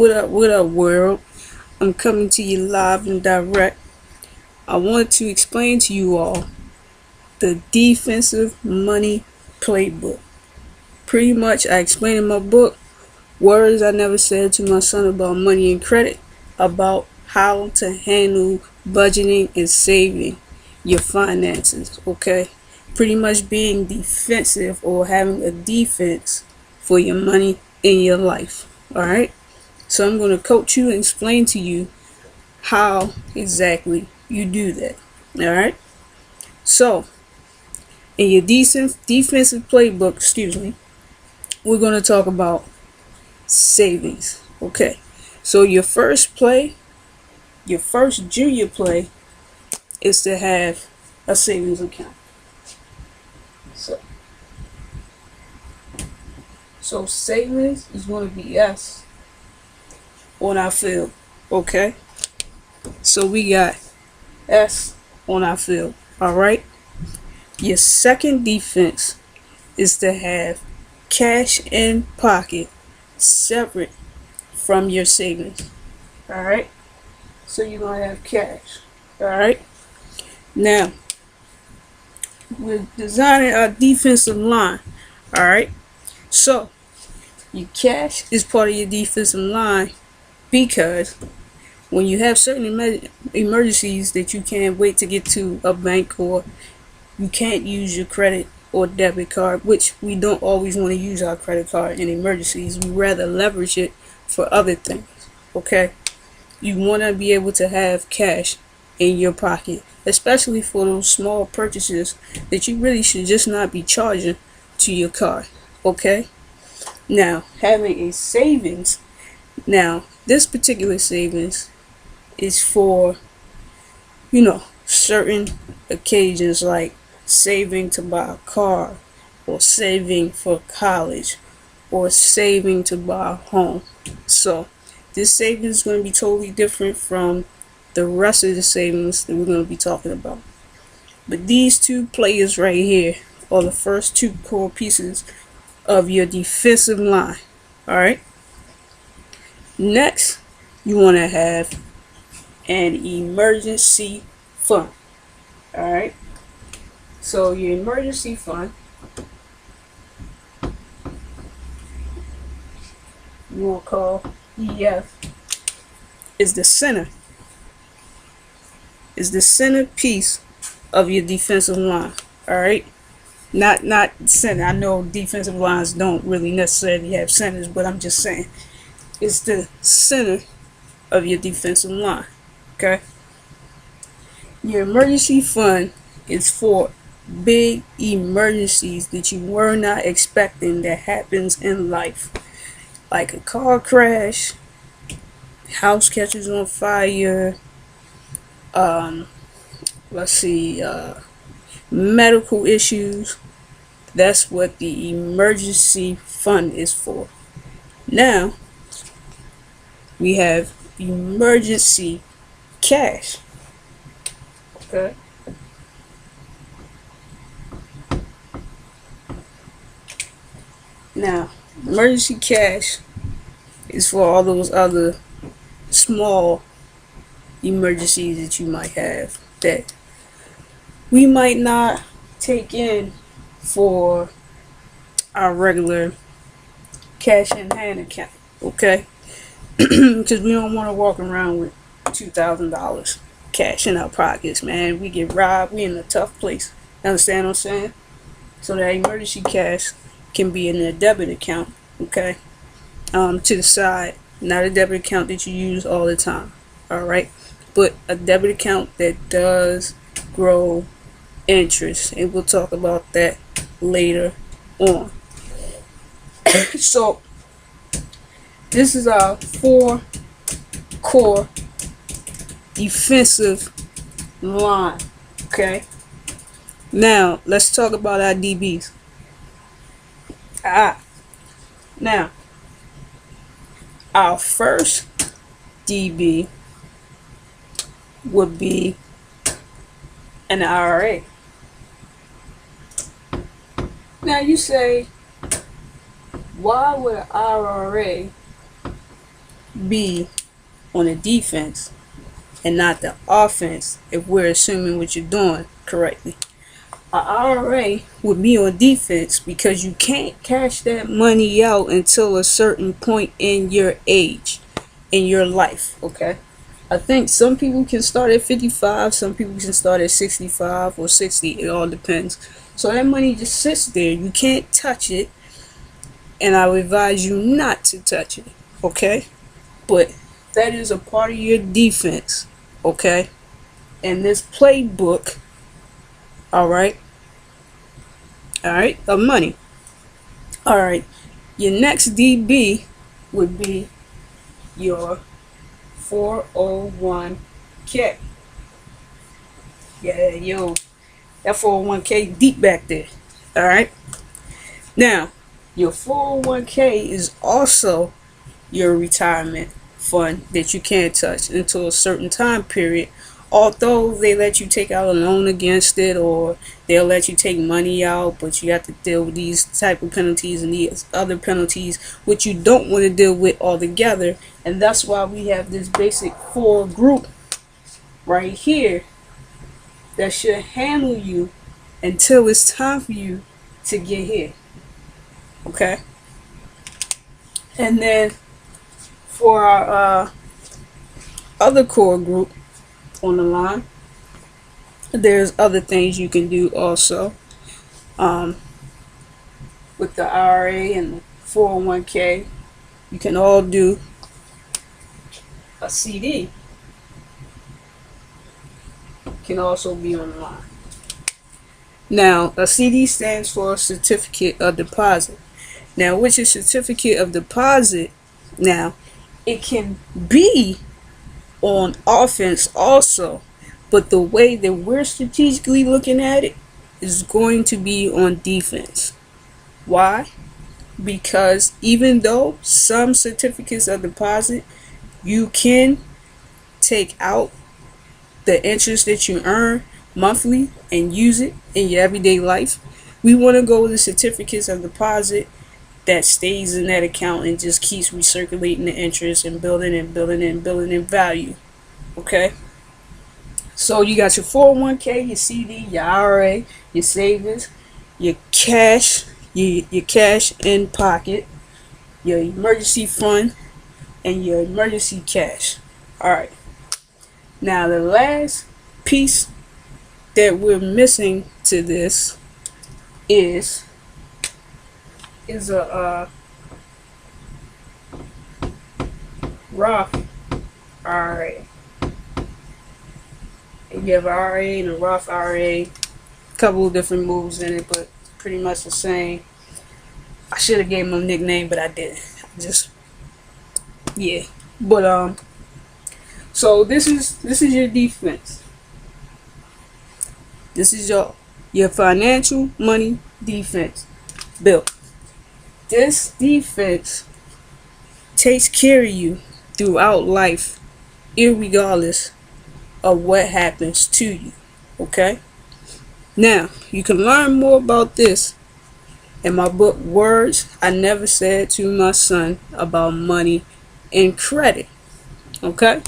What up, world? I'm coming to you live and direct. I want to explain to you all the defensive money playbook. Pretty much, I explain in my book words I never said to my son about money and credit, about how to handle budgeting and saving your finances, okay? Pretty much being defensive or having a defense for your money in your life, alright? So I'm going to coach you and explain to you how exactly you do that. Alright? So, in your defensive playbook, we're going to talk about savings. Okay. So your first junior play is to have a savings account. So savings is going to be S on our field. Okay. So we got S on our field. Alright. Your second defense is to have cash in pocket separate from your savings. Alright. So you're going to have cash. Alright. Now, we're designing our defensive line. Alright. So, your cash is part of your defensive line because when you have certain emergencies that you can't wait to get to a bank, or you can't use your credit or debit card, which we don't always want to use our credit card in emergencies. We rather leverage it for other things. Okay? You want to be able to have cash in your pocket, especially for those small purchases that you really should just not be charging to your card. Okay? Now, having a savings. Now, this particular savings is for, certain occasions, like saving to buy a car, or saving for college, or saving to buy a home. So this savings is going to be totally different from the rest of the savings that we're going to be talking about. But these two players right here are the first two core pieces of your defensive line. Alright. Next, you want to have an emergency fund. Alright. So your emergency fund, you want to call EF, is the centerpiece of your defensive line. Alright. Not center. I know defensive lines don't really necessarily have centers, but I'm just saying it's the center of your defensive line. Okay. Your emergency fund is for big emergencies that you were not expecting that happens in life, like a car crash, house catches on fire, medical issues. That's what the emergency fund is for. Now, we have emergency cash. Okay. Now, emergency cash is for all those other small emergencies that you might have that we might not take in for our regular cash in hand account. Okay. Because we don't want to walk around with $2,000 cash in our pockets, man. We get robbed. We in a tough place. Understand what I'm saying? So that emergency cash can be in a debit account, okay, to the side. Not a debit account that you use all the time, all right, but a debit account that does grow interest, and we'll talk about that later on. So this is our 4 core defensive line. Okay. Now let's talk about our DBs. Now our first DB would be an IRA. Now you say, why would an IRA be on the defense and not the offense if we're assuming what you're doing correctly. An IRA would be on defense because you can't cash that money out until a certain point in your age, in your life, okay? I think some people can start at 55, some people can start at 65 or 60, it all depends. So that money just sits there, you can't touch it, and I would advise you not to touch it, okay? But that is a part of your defense, okay? And this playbook, alright, of money. Alright, your next DB would be your 401k. Yeah, yo, that 401k deep back there. Alright, now your 401k is also your retirement fund that you can't touch until a certain time period, although they let you take out a loan against it, or they'll let you take money out, but you have to deal with these type of penalties and these other penalties which you don't want to deal with altogether. And that's why we have this basic 4 group right here that should handle you until it's time for you to get here, okay? And then for our other core group on the line, there's other things you can do also with the IRA and the 401k. You can all do a CD, can also be on the line. Now, a CD stands for certificate of deposit. Now, with your certificate of deposit, now it can be on offense also, but the way that we're strategically looking at it is going to be on defense. Why? Because even though some certificates of deposit you can take out the interest that you earn monthly and use it in your everyday life, we want to go with the certificates of deposit that stays in that account and just keeps recirculating the interest and building and building and building in value, okay? So you got your 401k, your CD, your IRA, your savings, your cash, your cash in pocket, your emergency fund, and your emergency cash. Alright, now the last piece that we're missing to this is a Roth IRA. You have an IRA and a Roth IRA, a couple of different moves in it, but pretty much the same. I should have gave him a nickname, but I didn't. Yeah. But so this is your defense. This is your financial money defense built. This defense takes care of you throughout life, irregardless of what happens to you, okay? Now, you can learn more about this in my book, Words I Never Said to My Son About Money and Credit, okay?